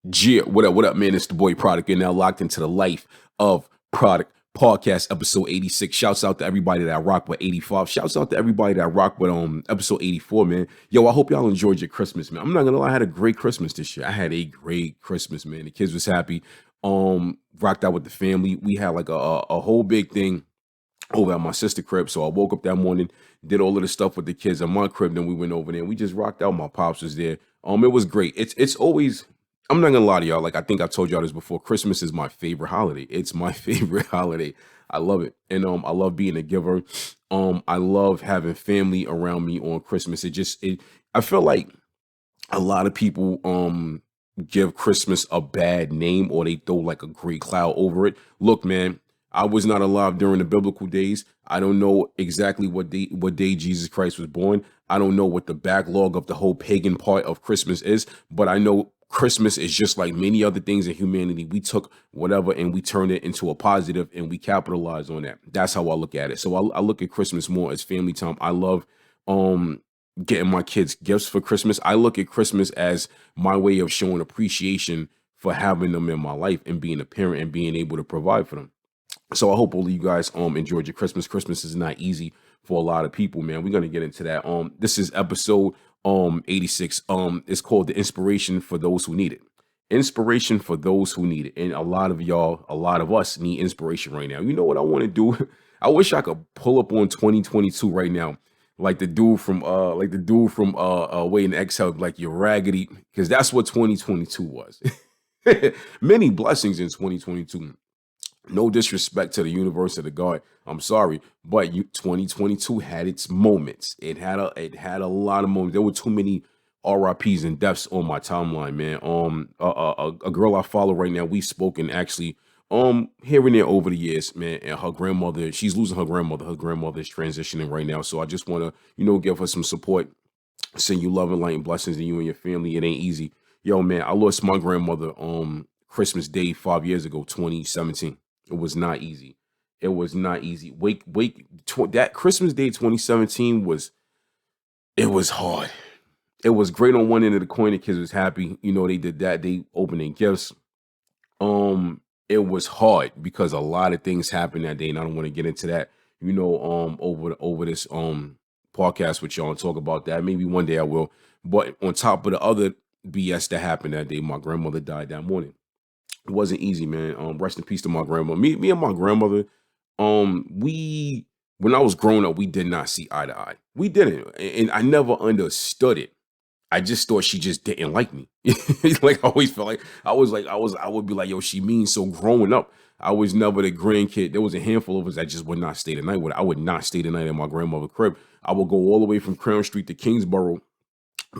What up, man? It's the boy Product. You're now locked into the Life of Product Podcast, episode 86. Shouts out to everybody that I rock with 85. Shouts out to everybody that I rock with episode 84, man. Yo, I hope y'all enjoyed your Christmas, man. I'm not gonna lie, I had a great Christmas this year. I had a great Christmas, man. The kids was happy. Rocked out with the family. We had like a whole big thing over at my sister crib. So I woke up that morning, did all of the stuff with the kids at my crib. Then we went over there and we just rocked out. My pops was there. It was great. It's always, I'm not gonna lie to y'all. Like I think I've told y'all this before. Christmas is my favorite holiday. It's my favorite holiday. I love it. And I love being a giver. I love having family around me on Christmas. I feel like a lot of people give Christmas a bad name or they throw like a gray cloud over it. Look, man, I was not alive during the biblical days. I don't know exactly what day Jesus Christ was born. I don't know what the backlog of the whole pagan part of Christmas is, but I know Christmas is just like many other things in humanity. We took whatever and we turned it into a positive and we capitalized on that. That's how I look at it. So I look at Christmas more as family time. I love getting my kids gifts for Christmas. I look at Christmas as my way of showing appreciation for having them in my life and being a parent and being able to provide for them. So I hope all of you guys enjoyed your Christmas. Christmas is not easy for a lot of people, man. We're gonna get into that. This is episode 86. It's called The Inspiration for Those Who Need It. Inspiration for those who need it. And a lot of us need inspiration right now. You know what I want to do? I wish I could pull up on 2022 right now. Like the dude from Waiting to Exhale, like you're raggedy, because that's what 2022 was. Many blessings in 2022. No disrespect to the universe or the God. I'm sorry, but 2022 had its moments. It had a lot of moments. There were too many RIPs and deaths on my timeline, man. A girl I follow right now, we've spoken actually here and there over the years, man. And her grandmother, she's losing her grandmother. Her grandmother is transitioning right now. So I just want to, give her some support. Send you love and light and blessings to you and your family. It ain't easy. Yo, man, I lost my grandmother Christmas Day 5 years ago, 2017. It was not easy. It was not easy. That Christmas Day 2017 it was hard. It was great on one end of the coin. The kids was happy. They did that. They opened their gifts. It was hard because a lot of things happened that day, and I don't want to get into that, over this podcast with y'all and talk about that. Maybe one day I will. But on top of the other BS that happened that day, my grandmother died that morning. It wasn't easy, man. Rest in peace to my grandma. Me and my grandmother, we when I was growing up, we did not see eye to eye. We didn't, and I never understood it. I just thought she just didn't like me. Like I always felt like I would be like, yo, she means. So growing up, I was never the grandkid. There was a handful of us that just would not stay the night with. I would not stay the night at my grandmother's crib. I would go all the way from Crown Street to Kingsborough,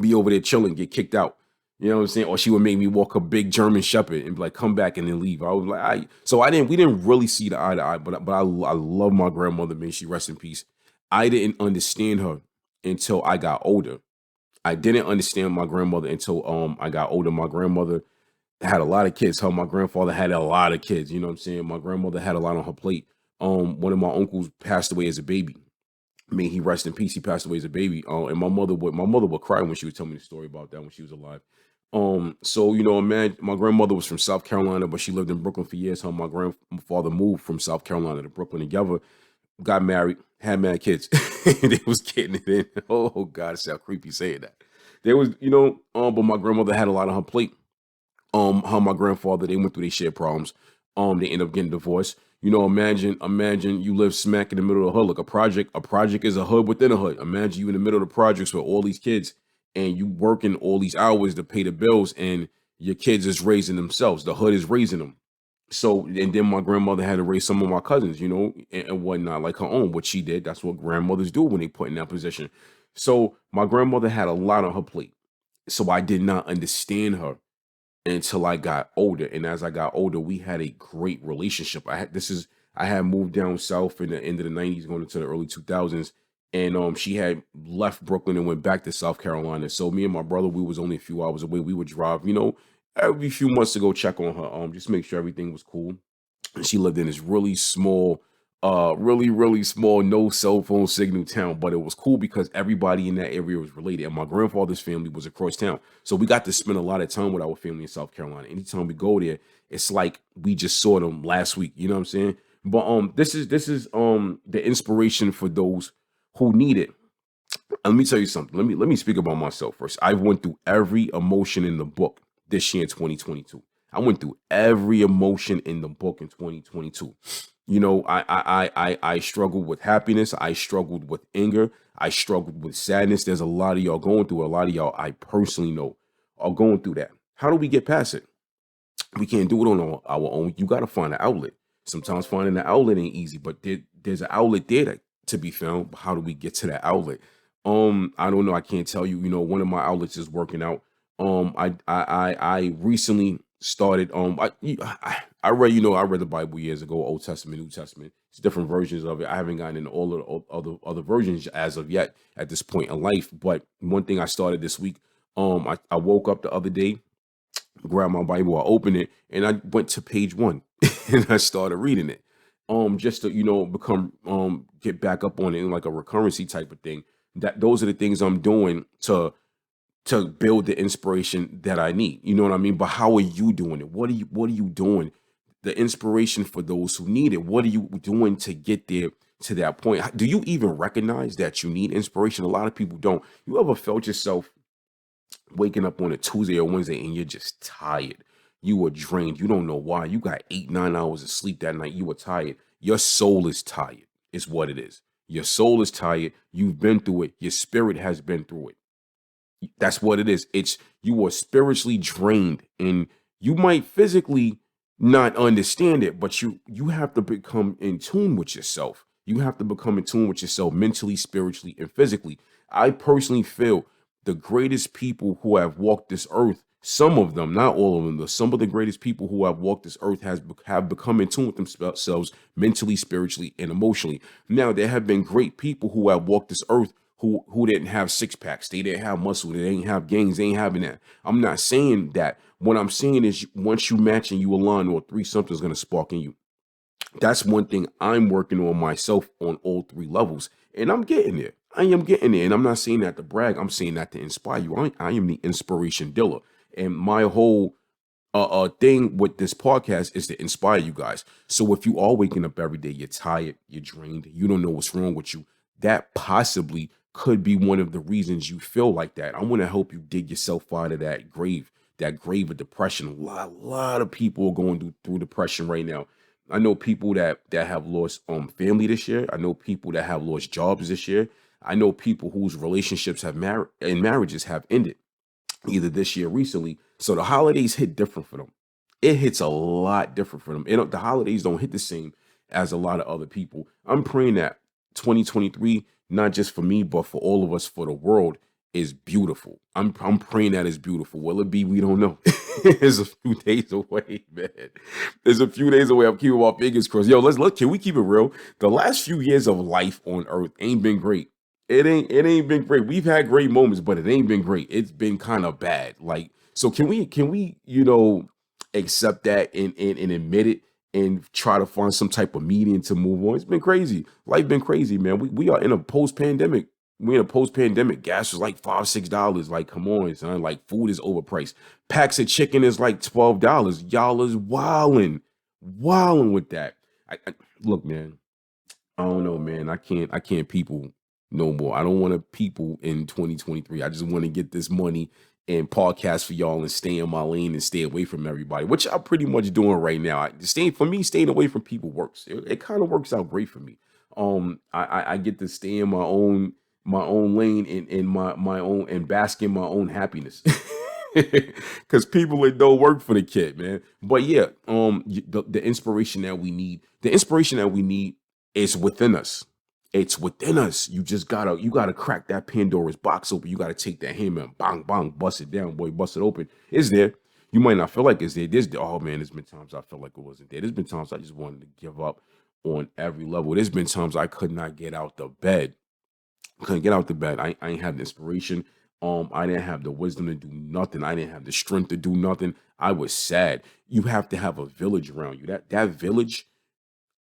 be over there chilling, get kicked out. You know what I'm saying? Or she would make me walk a big German Shepherd and be like, come back and then leave. I was like, we didn't really see the eye to eye, but I love my grandmother, man. She rest in peace. I didn't understand her until I got older. I didn't understand my grandmother until I got older. My grandmother had a lot of kids. My grandfather had a lot of kids. You know what I'm saying? My grandmother had a lot on her plate. One of my uncles passed away as a baby. May he rest in peace. He passed away as a baby. And my mother would cry when she would tell me the story about that when she was alive. So man, my grandmother was from South Carolina, but she lived in Brooklyn for years. My grandfather moved from South Carolina to Brooklyn together, got married, had mad kids. They was getting it in. Oh God, it sounds creepy saying that. There was, but my grandmother had a lot on her plate. Her and my grandfather, they went through their shared problems. They ended up getting divorced. Imagine you live smack in the middle of the hood. Like a project is a hood within a hood. Imagine you in the middle of the projects with all these kids and you working all these hours to pay the bills and your kids is raising themselves. The hood is raising them. So, and then my grandmother had to raise some of my cousins, and whatnot, like her own, what she did. That's what grandmothers do when they put in that position. So my grandmother had a lot on her plate. So I did not understand her until I got older. And as I got older, we had a great relationship. I had moved down south in the end of the 90s, going into the early 2000s. And she had left Brooklyn and went back to South Carolina. So me and my brother, we was only a few hours away. We would drive, every few months to go check on her, just make sure everything was cool. And she lived in this really small really, really small, no cell phone signal town, but it was cool because everybody in that area was related. And my grandfather's family was across town. So we got to spend a lot of time with our family in South Carolina. Anytime we go there, it's like we just saw them last week. You know what I'm saying? But this is the inspiration for those who need it. Let me tell you something. Let me speak about myself first. I went through every emotion in the book this year in 2022. I went through every emotion in the book in 2022. You know, I struggled with happiness. I struggled with anger. I struggled with sadness. There's a lot of y'all going through. A lot of y'all I personally know are going through that. How do we get past it? We can't do it on our own. You got to find an outlet. Sometimes finding an outlet ain't easy, but there's an outlet there to be found. But how do we get to that outlet? I don't know. I can't tell you. You know, one of my outlets is working out. I recently started. I read. You know, I read the Bible years ago, Old Testament, New Testament. It's different versions of it. I haven't gotten into all of the other versions as of yet at this point in life. But one thing I started this week. I woke up the other day, grabbed my Bible, I opened it, and I went to page one and I started reading it. Just to, you know, become get back up on it in like a recurrency type of thing. That those are the things I'm doing to build the inspiration that I need. You know what I mean? But how are you doing it? What are you doing? The inspiration for those who need it. What are you doing to get there to that point? Do you even recognize that you need inspiration? A lot of people don't. You ever felt yourself waking up on a Tuesday or Wednesday and you're just tired? You were drained. You don't know why. You got 8, 9 hours of sleep that night. You were tired. Your soul is tired, is what it is. Your soul is tired. You've been through it. Your spirit has been through it. That's what it is. It's you are spiritually drained, and you might physically not understand it, but you have to become in tune with yourself. You have to become in tune with yourself mentally, spiritually, and physically. I personally feel the greatest people who have walked this earth, some of them, not all of them, but some of the greatest people who have walked this earth have become in tune with themselves mentally, spiritually, and emotionally. Now, there have been great people who have walked this earth who didn't have six packs, they didn't have muscle, they didn't have gangs, they ain't having that. I'm not saying that. What I'm saying is once you match and you align or three, something's gonna spark in you. That's one thing I'm working on myself on all three levels. And I'm getting there. I am getting there. And I'm not saying that to brag. I'm saying that to inspire you. I am the inspiration dealer. And my whole thing with this podcast is to inspire you guys. So if you are waking up every day, you're tired, you're drained, you don't know what's wrong with you, that possibly could be one of the reasons you feel like that. I want to help you dig yourself out of that grave of depression. A lot of people are going through depression right now. I know people that have lost family this year. I know people that have lost jobs this year. I know people whose relationships have and marriages have ended either this year or recently. So the holidays hit different for them. It hits a lot different for them. The holidays don't hit the same as a lot of other people. I'm praying that 2023, not just for me, but for all of us, for the world, is beautiful. I'm praying that it's beautiful. Will it be? We don't know. It's a few days away, man. It's a few days away. I'm keeping my fingers crossed. Yo, let's look. Can we keep it real? The last few years of life on Earth ain't been great. It ain't been great. We've had great moments, but it ain't been great. It's been kind of bad. Like, so can we, accept that and admit it and try to find some type of median to move on? It's been crazy. Life been crazy, man. We are in a post-pandemic. We're in a post-pandemic. Gas was like $5, $6. Like, come on, son. Like, food is overpriced. Packs of chicken is like $12. Y'all is wilding with that. Look, man. I don't know, man. I can't people no more. I don't want to people in 2023. I just want to get this money and podcast for y'all and stay in my lane and stay away from everybody, which I'm pretty much doing right now. Staying away from people works. It kind of works out great for me. I get to stay in my own lane and in my own and bask in my own happiness. Because people it don't work for the kid, man. But yeah, the inspiration that we need, is within us. It's within us. You gotta crack that Pandora's box open. You gotta take that hammer and bang bang, bust it down, boy, bust it open. It's there. You might not feel like it's there. Oh man, there's been times I felt like it wasn't there. There's been times I just wanted to give up on every level. There's been times I could not get out the bed. Couldn't get out the bed. I ain't have the inspiration. I didn't have the wisdom to do nothing. I didn't have the strength to do nothing. I was sad. You have to have a village around you. That village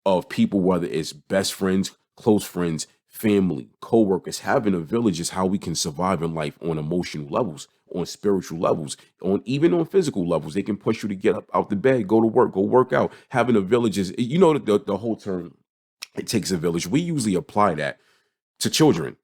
of people, whether it's best friends, close friends, family, co-workers. Having a village is how we can survive in life on emotional levels, on spiritual levels, on even on physical levels. They can push you to get up out the bed, go to work, go work out. Having a village is, the whole term, it takes a village. We usually apply that to children.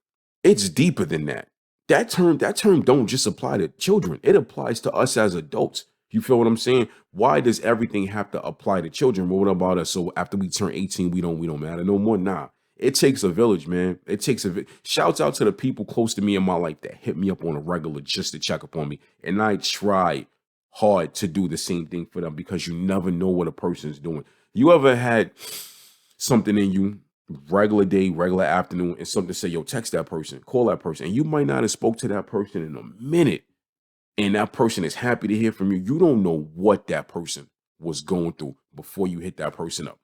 It's deeper than that. That term don't just apply to children. It applies to us as adults. You feel what I'm saying? Why does everything have to apply to children? Well, what about us? So after we turn 18, we don't matter no more. Nah. It takes a village, man. It takes shouts out to the people close to me in my life that hit me up on a regular just to check up on me. And I try hard to do the same thing for them, because you never know what a person's doing. You ever had something in you, regular day, regular afternoon, and something say, yo, text that person, call that person, and you might not have spoke to that person in a minute, and that person is happy to hear from you. You don't know what that person was going through before you hit that person up.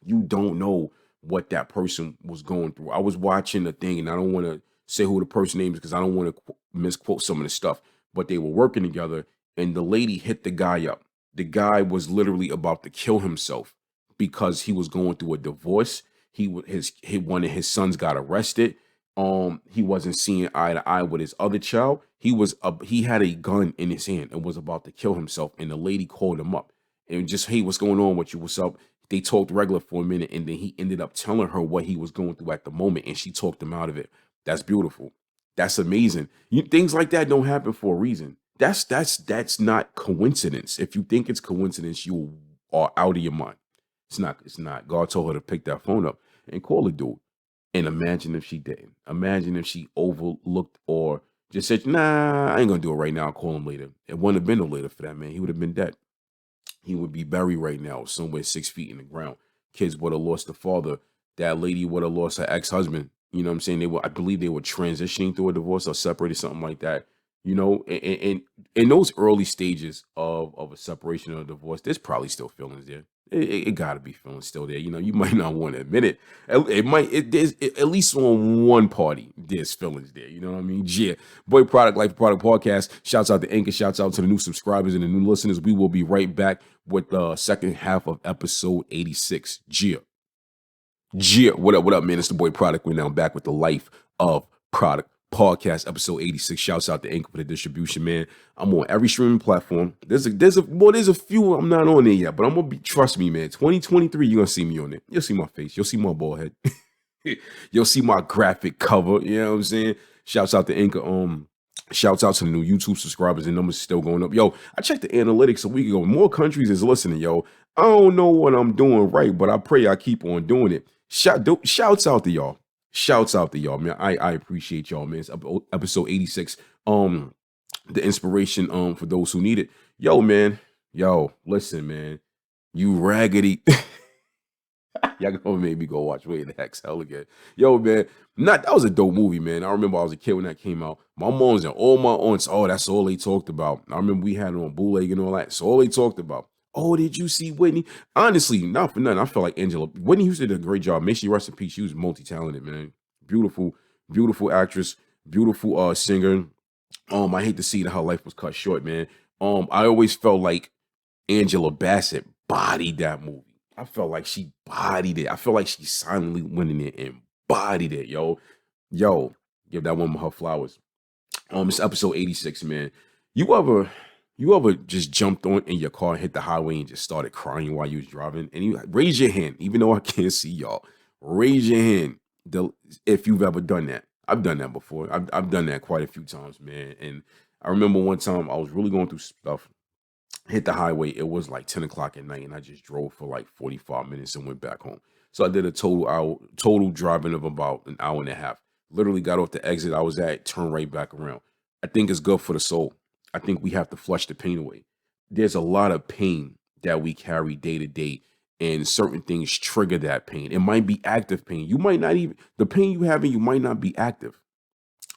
You don't know what that person was going through. I was watching a thing, and I don't want to say who the person name is because I don't want to misquote some of the stuff, but they were working together, and the lady hit the guy up. The guy was literally about to kill himself because he was going through a divorce. One of his sons got arrested. He wasn't seeing eye to eye with his other child. He had a gun in his hand and was about to kill himself. And the lady called him up and just, hey, what's going on with you? What's up? They talked regular for a minute, and then he ended up telling her what he was going through at the moment, and she talked him out of it. That's beautiful. That's amazing. Things like that don't happen for a reason. That's not coincidence. If you think it's coincidence, you are out of your mind. It's not. It's not. God told her to pick that phone up and call the dude. And imagine if she didn't. Imagine if she overlooked or just said, nah, I ain't gonna do it right now. I'll call him later. It wouldn't have been no later for that man. He would have been dead. He would be buried right now, somewhere 6 feet in the ground. Kids would have lost the father. That lady would have lost her ex-husband. You know what I'm saying? I believe they were transitioning through a divorce or separated, something like that. And in those early stages of a separation or a divorce, there's probably still feelings there. It got to be feelings still there. You might not want to admit it. At least on one party, there's feelings there. You know what I mean? Yeah. Boy Product, Life Product Podcast. Shouts out to Anchor. Shouts out to the new subscribers and the new listeners. We will be right back with the second half of episode 86. What up, man? It's the boy Product. We're now back with the Life of Product Podcast, episode 86. Shouts out to Anchor for the distribution, man. I'm on every streaming platform. There's a few I'm not on there yet, but I'm gonna be. Trust me, man. 2023, you're gonna see me on there. You'll see my face. You'll see my bald head. You'll see my graphic cover. You know what I'm saying? Shouts out to Anchor. Shouts out to the new YouTube subscribers, and numbers still going up. Yo, I checked the analytics a week ago. More countries is listening, yo. I don't know what I'm doing right, but I pray I keep on doing it. Shouts out to y'all. Shouts out to y'all, man. I appreciate y'all, man. It's episode 86. The inspiration for those who need it. Yo, man. Yo, listen, man. You raggedy. Y'all gonna make me go watch Way the Heck's Hell again. Yo, man. That was a dope movie, man. I remember I was a kid when that came out. My moms and all my aunts, that's all they talked about. I remember we had it on bootleg and all that. That's all they talked about. Oh, did you see Whitney? Honestly, not for nothing. I felt like Whitney Houston did a great job. May she rest in peace. She was multi-talented, man. Beautiful, beautiful actress, beautiful singer. I hate to see that her life was cut short, man. I always felt like Angela Bassett bodied that movie. I felt like she bodied it. I felt like she silently went in there and bodied it, yo. Yo, give that woman her flowers. It's episode 86, man. You ever just jumped on in your car and hit the highway and just started crying while you was driving? And you raise your hand, even though I can't see y'all. Raise your hand if you've ever done that. I've done that before. I've done that quite a few times, man. And I remember one time I was really going through stuff. Hit the highway. It was like 10 o'clock at night, and I just drove for like 45 minutes and went back home. So I did a total driving of about an hour and a half. Literally got off the exit I was at, turned right back around. I think it's good for the soul. I think we have to flush the pain away. There's a lot of pain that we carry day to day, and certain things trigger that pain. It might be active pain. You might not even, the pain you have in you might not be active.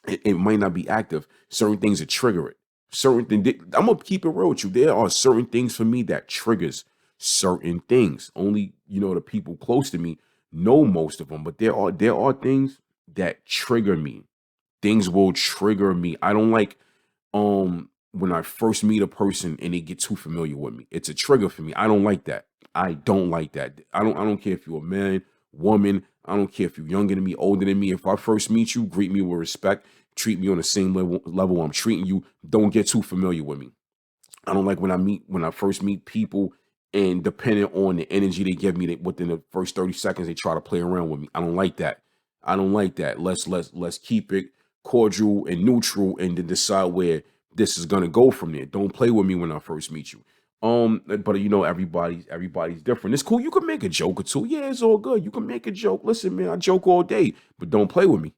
It might not be active. Certain things that trigger it. Certain things, I'm gonna keep it real with you. There are certain things for me that triggers certain things. Only, the people close to me know most of them, but there are things that trigger me. Things will trigger me. I don't like when I first meet a person and they get too familiar with me. It's a trigger for me. I don't like that. I don't like that. I don't care if you're a man, woman. I don't care if you're younger than me, older than me. If I first meet you, greet me with respect. Treat me on the same level I'm treating you. Don't get too familiar with me. I don't like when I first meet people, and depending on the energy they give me, within the first 30 seconds they try to play around with me. I don't like that. I don't like that. Let's keep it cordial and neutral, and then decide where this is gonna go from there. Don't play with me when I first meet you. But everybody's different. It's cool. You can make a joke or two. Yeah, it's all good. You can make a joke. Listen, man, I joke all day, but don't play with me.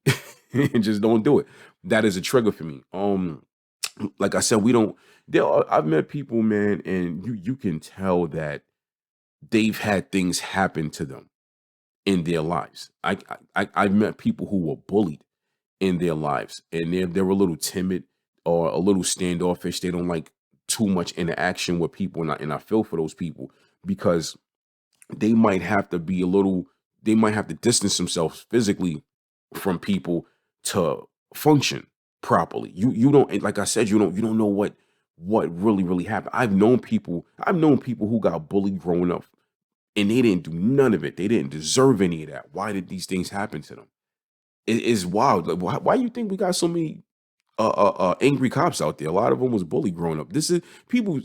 Just don't do it. That is a trigger for me. Like I said, we don't. I've met people, man, and you can tell that they've had things happen to them in their lives. I've met people who were bullied in their lives, and they're a little timid or a little standoffish. They don't like too much interaction with people, and I feel for those people because they might have to be a little. They might have to distance themselves physically from people to function properly. You don't, like I said, you don't know what really happened. I've known people who got bullied growing up, and they didn't do none of it. They didn't deserve any of that. Why did these things happen to them? It's wild. Like, why you think we got so many angry cops out there? A lot of them was bullied growing up. This is people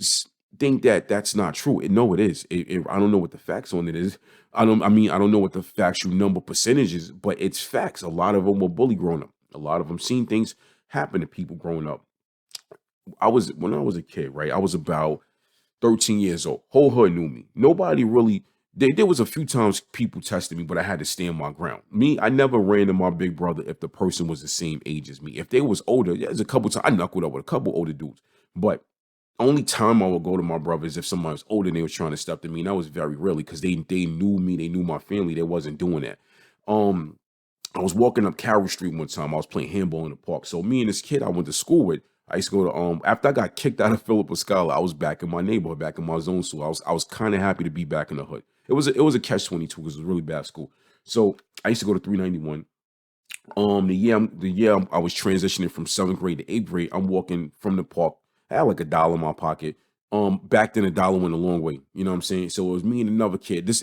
think that that's not true. And no, it is. I don't know what the facts on it is. I don't know what the factual number percentage is, but it's facts. A lot of them were bullied growing up. A lot of them seen things happen to people growing up. When I was a kid, right? I was about 13 years old. Whole hood knew me. Nobody really. There was a few times people tested me, but I had to stand my ground. Me, I never ran to my big brother if the person was the same age as me. If they was older, there's a couple times I knuckled up with a couple older dudes. But only time I would go to my brother is if somebody was older and they was trying to step to me. And that was very rarely because they knew me, they knew my family. They wasn't doing that. Um, I was walking up Carroll Street one time. I was playing handball in the park. So me and this kid I went to school with, I used to go to after I got kicked out of Philippa Scholar, I was back in my neighborhood, back in my zone. So I was kind of happy to be back in the hood. It was a catch 22 because it was a really bad school. So I used to go to 391. I was transitioning from seventh grade to eighth grade, I'm walking from the park. I had like $1 in my pocket. Back then $1 went a long way. You know what I'm saying? So it was me and another kid. This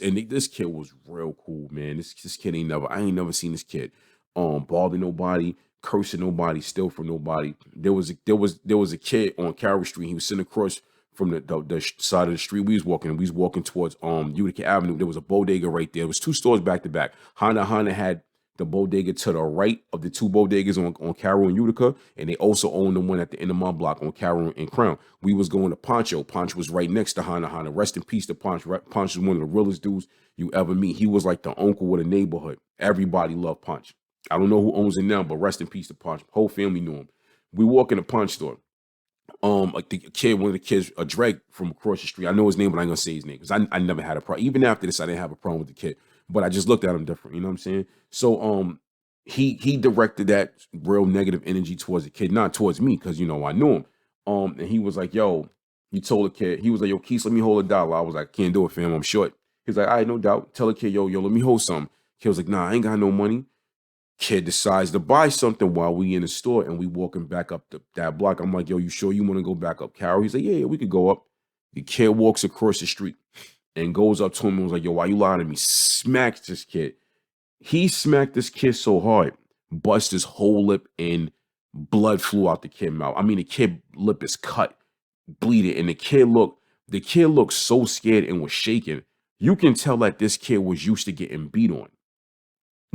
kid was real cool, man. This kid I ain't never seen this kid bothering nobody, cursing nobody, steal from nobody. There was a kid on Carroll Street. He was sitting across from the side of the street we was walking towards Utica Avenue. There was a bodega right there. It was two stores back to back. Honda had the bodega to the right of the two bodegas on Carroll and Utica, and they also owned the one at the end of my block on Carroll and Crown. We was going to Poncho. Poncho was right next to Honda. Rest in peace to Poncho. Poncho is one of the realest dudes you ever meet. He was like the uncle of the neighborhood. Everybody loved Poncho. I don't know who owns it now, but rest in peace to Poncho. Whole family knew him. We walk in the Poncho store. Like one of the kids, a Drake from across the street. I know his name, but I ain't gonna say his name because I never had a problem. Even after this, I didn't have a problem with the kid, but I just looked at him different. You know what I'm saying? So he directed that real negative energy towards the kid, not towards me, because I knew him. And he was like, "Yo," he told the kid, he was like, "Yo, Keith, let me hold $1." I was like, "Can't do it, fam. I'm short." He was like, "All right, no doubt." Tell the kid, "Yo, let me hold some." Kid was like, "Nah, I ain't got no money." Kid decides to buy something while we in the store, and we walking back up that block. I'm like, "Yo, you sure you want to go back up, Carol?" He's like, "Yeah, we could go up." The kid walks across the street and goes up to him and was like, "Yo, why you lying to me?" Smacks this kid. He smacked this kid so hard, bust his whole lip, and blood flew out the kid's mouth. I mean, the kid lip is cut, bleeding, and the kid looked so scared and was shaking. You can tell that this kid was used to getting beat on.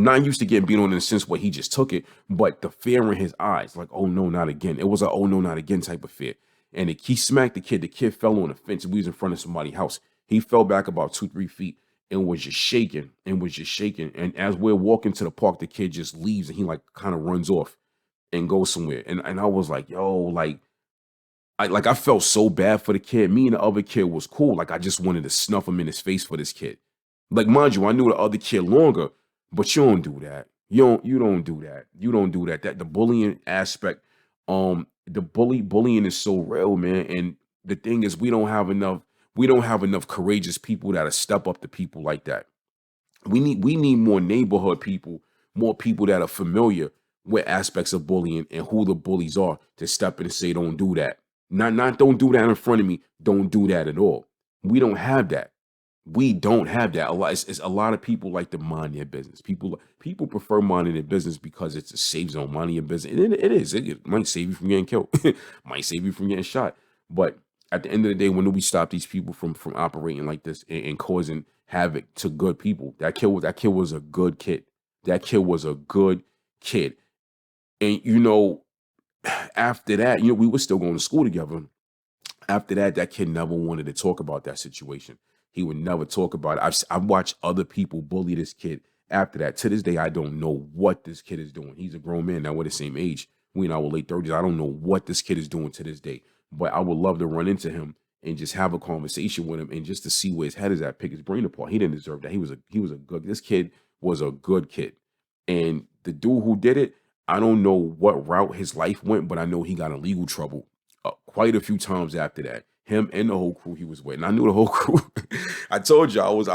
Not used to getting beat on in the sense where he just took it, but the fear in his eyes, like, "Oh no, not again." It was a "oh no, not again" type of fear. And he smacked the kid. The kid fell on the fence. We was in front of somebody's house. He fell back about 2, 3 feet and was just shaking and was just shaking. And as we're walking to the park, the kid just leaves and he like kind of runs off and goes somewhere. And I was like, "Yo, I felt so bad for the kid." Me and the other kid was cool. Like I just wanted to snuff him in his face for this kid. Like mind you, I knew the other kid longer, but you don't do that. You don't do that. You don't do that. That the bullying aspect, bullying is so real, man. And the thing is, we don't have enough courageous people that'll step up to people like that. We need more neighborhood people, more people that are familiar with aspects of bullying and who the bullies are to step in and say, "Don't do that." Not don't do that in front of me. Don't do that at all. We don't have that. We don't have that. It's a lot of people like to mind their business. People prefer minding their business because it's a safe zone. Minding your business, and it is. It might save you from getting killed. Might save you from getting shot. But at the end of the day, when do we stop these people from operating like this and causing havoc to good people? That kid was a good kid. That kid was a good kid. And after that, we were still going to school together. After that, that kid never wanted to talk about that situation. He would never talk about it. I've watched other people bully this kid. After that, to this day, I don't know what this kid is doing. He's a grown man. Now we're the same age. We in our late 30s. I don't know what this kid is doing to this day. But I would love to run into him and just have a conversation with him and just to see where his head is at, pick his brain apart. He didn't deserve that. This kid was a good kid. And the dude who did it, I don't know what route his life went, but I know he got in legal trouble quite a few times after that. Him and the whole crew he was with, and I knew the whole crew. I told you I was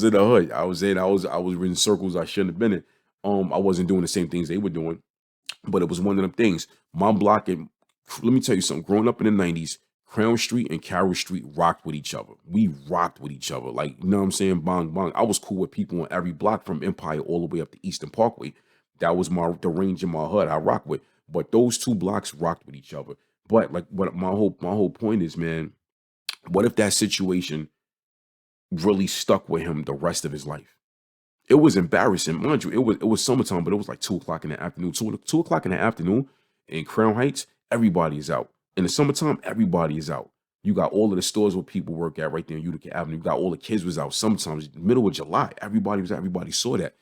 in the hood. I was in circles I shouldn't have been in. I wasn't doing the same things they were doing, but it was one of them things. My block, and let me tell you something. Growing up in the '90s, Crown Street and Carroll Street rocked with each other. We rocked with each other, like, you know what I'm saying? Bong bong. I was cool with people on every block from Empire all the way up to Eastern Parkway. That was the range in my hood I rock with. But those two blocks rocked with each other. But like, what my whole point is, man, what if that situation really stuck with him the rest of his life? It was embarrassing, mind you. It was summertime, but it was like 2 o'clock in the afternoon. 2 o'clock in the afternoon in Crown Heights, everybody is out. In the summertime, everybody is out. You got all of the stores where people work at right there on Utica Avenue. You got all the kids was out. Sometimes middle of July, everybody was out. Everybody saw that.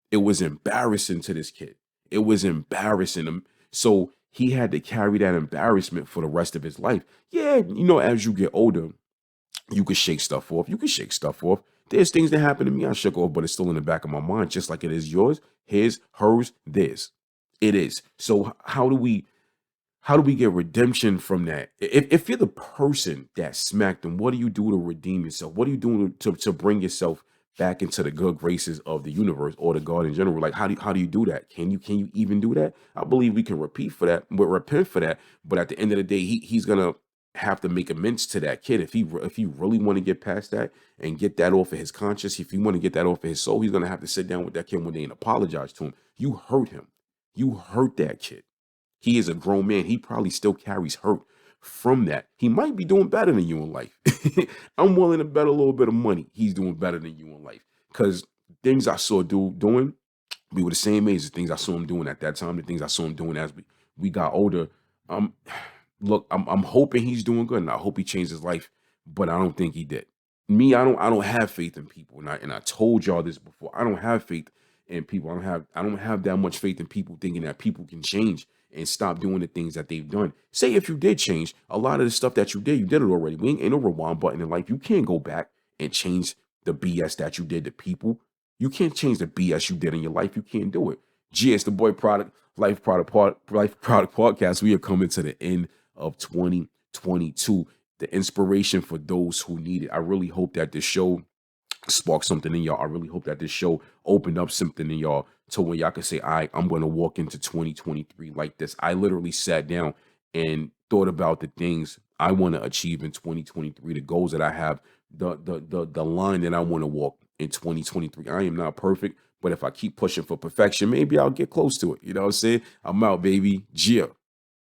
It was embarrassing to this kid. It was embarrassing him. So he had to carry that embarrassment for the rest of his life. Yeah, as you get older, you can shake stuff off. There's things that happen to me I shook off, but it's still in the back of my mind, just like it is yours, his, hers, theirs. It is. So how do we get redemption from that? If you're the person that smacked them, what do you do to redeem yourself? What are you doing to bring yourself back into the good graces of the universe or the God in general? Like, how do you do that? Can you even do that? I believe we can repent for that. But at the end of the day, he's gonna have to make amends to that kid if he really want to get past that and get that off of his conscience. If he want to get that off of his soul, he's gonna have to sit down with that kid one day and apologize to him. You hurt him. You hurt that kid. He is a grown man. He probably still carries hurt from that. He might be doing better than you in life. I'm willing to bet a little bit of money he's doing better than you in life. Because things I saw doing, we were the same age. The things I saw him doing at that time, the things I saw him doing as we got older. Um, Look, I'm hoping he's doing good, and I hope he changed his life, but I don't think he did. Me, I don't have faith in people, and I told y'all this before. I don't have faith in people. I don't have that much faith in people thinking that people can change and stop doing the things that they've done. Say if you did change, a lot of the stuff that you did it already. We ain't no rewind button in life. You can't go back and change the BS that you did to people. You can't change the BS you did in your life. You can't do it. G, it's the boy product, Life Product Podcast. We are coming to the end of 2022. The inspiration for those who need it. I really hope that this show sparked something in y'all. I really hope that this show opened up something in y'all to when y'all can say, all right, I'm going to walk into 2023 like this. I literally sat down and thought about the things I want to achieve in 2023, the goals that I have, the line that I want to walk in 2023. I am not perfect, but if I keep pushing for perfection, maybe I'll get close to it. You know what I'm saying? I'm out, baby. Gia.